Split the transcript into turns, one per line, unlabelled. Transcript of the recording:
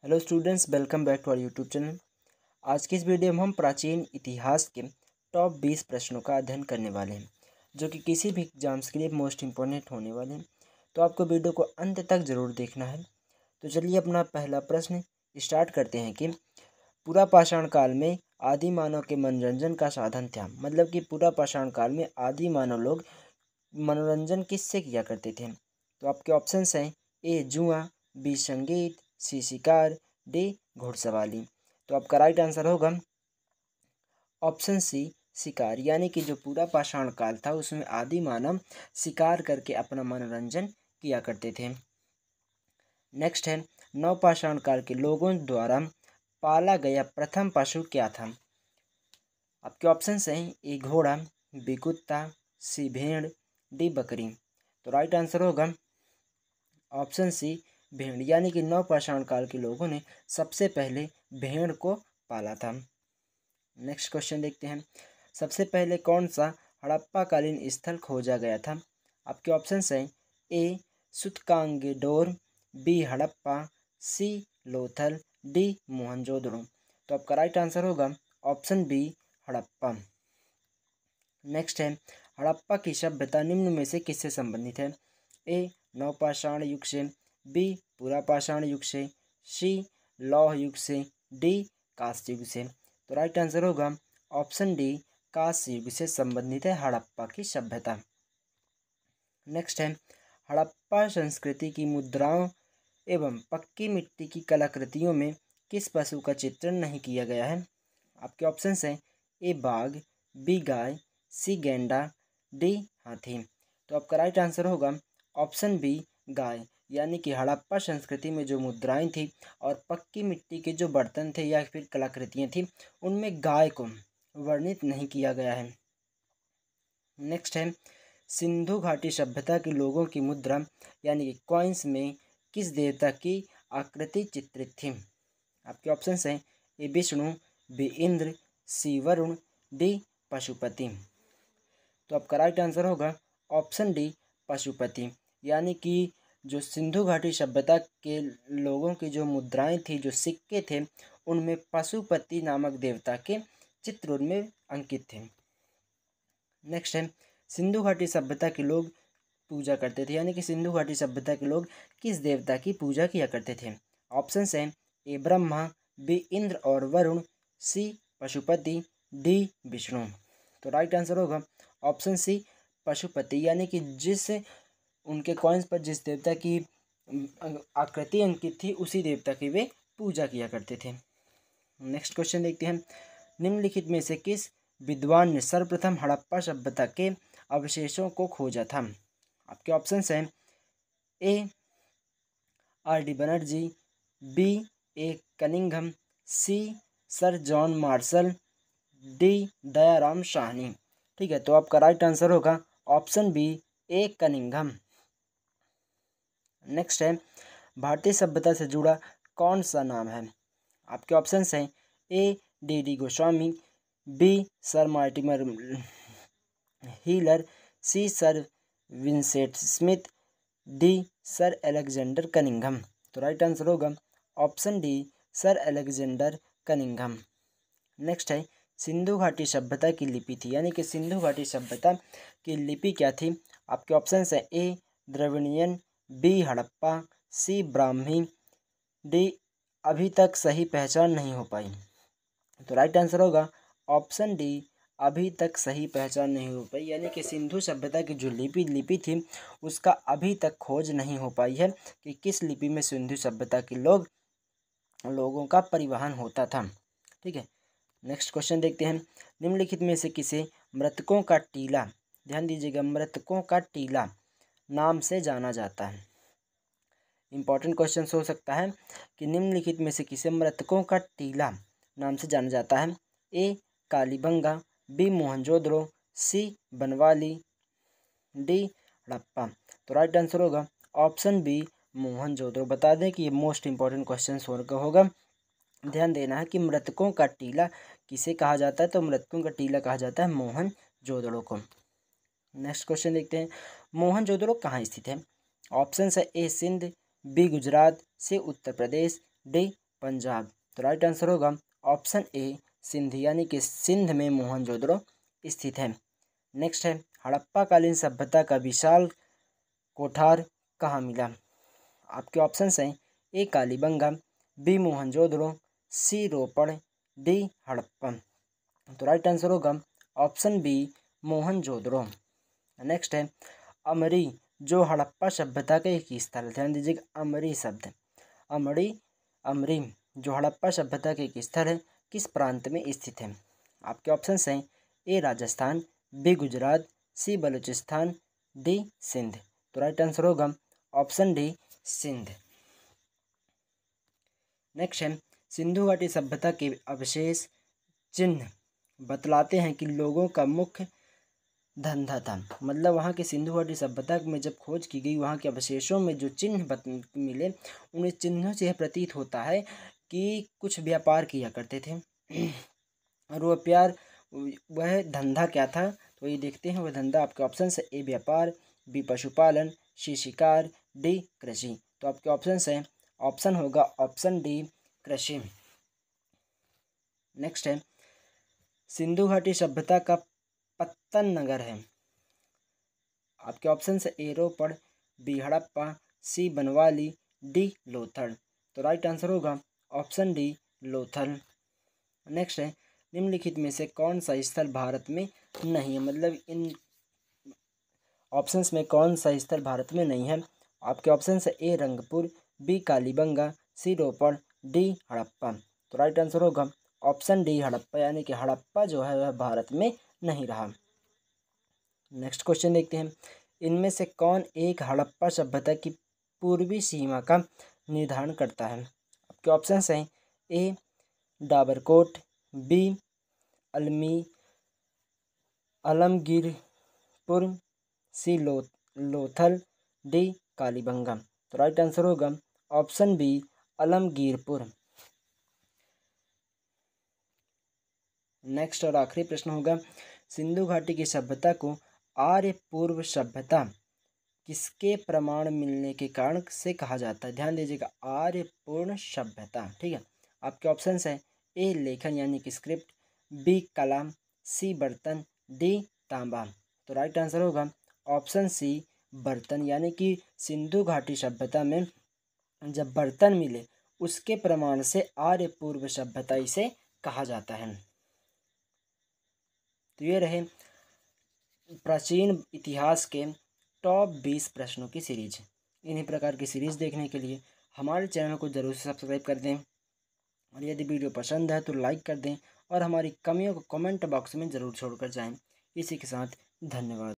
Hello students, welcome back to our YouTube channel. आज की इस वीडियो में हम प्राचीन इतिहास के टॉप 20 प्रश्नों का अध्ययन करने वाले हैं, जो कि किसी भी एग्जाम्स के लिए मोस्ट इम्पोर्टेंट होने वाले हैं। तो आपको वीडियो को अंत तक ज़रूर देखना है। तो चलिए अपना पहला प्रश्न स्टार्ट करते हैं कि पूरा पाषाण काल में आदि मानव के मनोरंजन का साधन था। मतलब कि पूरा पाषाण काल में आदि मानव लोग मनोरंजन किससे किया करते थे। तो आपके ऑप्शंस हैं ए जुआ, बी संगीत, सी शिकार, डी घुड़सवारी। तो आपका राइट आंसर होगा ऑप्शन सी शिकार, यानी कि जो पूरा पाषाण काल था उसमें आदि मानव शिकार करके अपना मनोरंजन किया करते थे। नेक्स्ट है नवपाषाण काल के लोगों द्वारा पाला गया प्रथम पशु क्या था। आपके ऑप्शंस हैं ए घोड़ा, बी कुत्ता, सी भेड़, डी बकरी। तो राइट आंसर होगा ऑप्शन सी भेड़, यानी कि नवपाषाण काल के लोगों ने सबसे पहले भेड़ को पाला था। नेक्स्ट क्वेश्चन देखते हैं, सबसे पहले कौन सा हड़प्पा कालीन स्थल खोजा गया था। आपके ऑप्शंस हैं ए सूतकांगेडोर, बी हड़प्पा, सी लोथल, डी मोहनजोदड़ो। तो आपका राइट आंसर होगा ऑप्शन बी हड़प्पा। नेक्स्ट है हड़प्पा की सभ्यता निम्न में से किससे संबंधित है। ए नवपाषाण युग से, बी पुरापाषाण युग से, सी लौह युग से, डी कांस्य युग से। तो राइट आंसर होगा ऑप्शन डी कांस्य युग से संबंधित है हड़प्पा की सभ्यता। नेक्स्ट है हड़प्पा संस्कृति की मुद्राओं एवं पक्की मिट्टी की कलाकृतियों में किस पशु का चित्रण नहीं किया गया है। आपके ऑप्शंस हैं ए बाघ, बी गाय, सी गैंडा, डी हाथी। तो आपका राइट आंसर होगा ऑप्शन बी गाय, यानी कि हड़प्पा संस्कृति में जो मुद्राएं थी और पक्की मिट्टी के जो बर्तन थे या फिर कलाकृतियां थी उनमें गाय को वर्णित नहीं किया गया है। नेक्स्ट है सिंधु घाटी सभ्यता के लोगों की मुद्रा यानी कि कॉइन्स में किस देवता की आकृति चित्रित थी। आपके ऑप्शंस हैं ए विष्णु, बी इंद्र, सी वरुण, डी पशुपति। तो आपका राइट आंसर होगा ऑप्शन डी पशुपति, यानी कि जो सिंधु घाटी सभ्यता के लोगों की जो मुद्राएं थी, जो सिक्के थे, उनमें पशुपति नामक देवता के चित्र उनमें अंकित थे। नेक्स्ट है सिंधु घाटी सभ्यता के लोग पूजा करते थे, यानी कि सिंधु घाटी सभ्यता के लोग किस देवता की पूजा किया करते थे। ऑप्शंस हैं ए ब्रह्मा, बी इंद्र और वरुण, सी पशुपति, डी विष्णु। तो राइट आंसर होगा ऑप्शन सी पशुपति, यानी कि जिस उनके कॉइन्स पर जिस देवता की आकृति अंकित थी उसी देवता की वे पूजा किया करते थे। नेक्स्ट क्वेश्चन देखते हैं, निम्नलिखित में से किस विद्वान ने सर्वप्रथम हड़प्पा सभ्यता के अवशेषों को खोजा था। आपके ऑप्शंस हैं A R D Banerjee, B A Cunningham, C sir John Marshall, D Dayaram Sahni. ठीक है, तो आपका राइट आंसर होगा option B A Cunningham. Next है भारतीय सभ्यता से जुड़ा कौन सा नाम है। आपके ऑप्शंस हैं A D D Goswami, B sir Mortimer Wheeler, C sir Vincent Smith, D sir Alexander Cunningham. तो राइट आंसर होगा option D sir Alexander Cunningham. Next है सिंधु घाटी सभ्यता की लिपि थी, यानी कि सिंधु घाटी सभ्यता की लिपि क्या थी। आपके ऑप्शंस हैं ए द्रविड़ियन, बी हड़प्पा, सी ब्राह्मी, डी अभी तक सही पहचान नहीं हो पाई। तो राइट आंसर होगा ऑप्शन डी अभी तक सही पहचान नहीं हो पाई, यानी कि सिंधु सभ्यता की जो लिपि थी उसका अभी तक खोज नहीं हो पाई है कि किस लिपि में सिंधु सभ्यता के लोगों का परिवहन होता था। ठीक है, नेक्स्ट क्वेश्चन देखते हैं, निम्नलिखित में से किसे मृतकों का टीला, ध्यान दीजिएगा, मृतकों का टीला नाम से जाना जाता है। इंपॉर्टेंट क्वेश्चन हो सकता है कि निम्नलिखित में से किसे मृतकों का टीला नाम से जाना जाता है। ए कालीबंगा, बी मोहनजोदड़ो, सी बनवाली, डी हड़प्पा। तो राइट आंसर होगा ऑप्शन बी मोहनजोदड़ो। बता दें कि ये मोस्ट इंपॉर्टेंट क्वेश्चन होगा, ध्यान देना है कि मृतकों का टीला किसे कहा जाता है। तो मृतकों का टीला कहा जाता है मोहनजोदड़ो को। नेक्स्ट क्वेश्चन देखते हैं, मोहनजोदड़ो कहाँ स्थित है। ऑप्शन है ए सिंध, बी गुजरात, सी उत्तर प्रदेश, डी पंजाब। तो राइट आंसर होगा ऑप्शन ए सिंध, यानी कि सिंध में मोहनजोदड़ो स्थित है। नेक्स्ट है हड़प्पा कालीन सभ्यता का विशाल कोठार कहाँ मिला। आपके ऑप्शंस हैं ए कालीबंगा, बी मोहनजोदड़ो, सी रोपड़, डी हड़प्पा। तो राइट आंसर होगा ऑप्शन बी मोहनजोदड़ो। नेक्स्ट है अमरी, जो हड़प्पा सभ्यता का एक स्थल, ध्यान दीजिएगा अमरी शब्द, अमरी जो हड़प्पा सभ्यता के एक स्थल है किस प्रांत में स्थित है। आपके ऑप्शंस हैं ए राजस्थान, बी गुजरात, सी बलूचिस्तान, डी सिंध। तो राइट आंसर होगा ऑप्शन डी सिंध। नेक्स्ट है सिंधु घाटी सभ्यता के अवशेष चिन्ह बतलाते हैं कि लोगों का मुख्य धंधा था। मतलब वहाँ के सिंधु घाटी सभ्यता में जब खोज की गई, वहाँ के अवशेषों में जो चिन्ह मिले, उन चिन्हों से यह प्रतीत होता है कि कुछ व्यापार किया करते थे और वह धंधा क्या था, तो ये देखते हैं। वह धंधा आपके ऑप्शन से ए व्यापार, बी पशुपालन, सी शिकार, डी कृषि। तो आपके ऑप्शन है, ऑप्शन होगा ऑप्शन डी कृषि। नेक्स्ट है सिंधु घाटी सभ्यता का पत्तन नगर है। आपके ऑप्शन से ए रोपड़, बी हड़प्पा, सी बनवाली, डी लोथल। तो राइट आंसर होगा ऑप्शन डी लोथल। नेक्स्ट है निम्नलिखित में से कौन सा स्थल भारत में नहीं है। मतलब इन ऑप्शंस में कौन सा स्थल भारत में नहीं है। आपके ऑप्शन है ए रंगपुर, बी कालीबंगा, सी रोपड़, डी हड़प्पा। तो राइट आंसर होगा ऑप्शन डी हड़प्पा, यानी कि हड़प्पा जो है वह भारत में नहीं रहा। नेक्स्ट क्वेश्चन देखते हैं, इनमें से कौन एक हड़प्पा सभ्यता की पूर्वी सीमा का निर्धारण करता है। आपके ऑप्शन हैं ए डाबरकोट, बी आलमगीरपुर, सी लोथल, डी कालीबंगा। तो राइट आंसर होगा ऑप्शन बी आलमगीरपुर। नेक्स्ट और आखिरी प्रश्न होगा, सिंधु घाटी की सभ्यता को आर्य पूर्व सभ्यता किसके प्रमाण मिलने के कारण से कहा जाता है। ध्यान दीजिएगा आर्य पूर्ण सभ्यता, ठीक है। आपके ऑप्शन है ए लेखन यानी कि स्क्रिप्ट, बी कला, सी बर्तन, डी तांबा। तो राइट आंसर होगा ऑप्शन सी बर्तन, यानी कि सिंधु घाटी सभ्यता में जब बर्तन मिले उसके प्रमाण से आर्य पूर्व सभ्यता इसे कहा जाता है। तो ये रहे प्राचीन इतिहास के टॉप 20 प्रश्नों की सीरीज। इन्हीं प्रकार की सीरीज देखने के लिए हमारे चैनल को जरूर से सब्सक्राइब कर दें, और यदि वीडियो पसंद है तो लाइक कर दें और हमारी कमियों को कमेंट बॉक्स में ज़रूर छोड़कर जाएं। इसी के साथ धन्यवाद।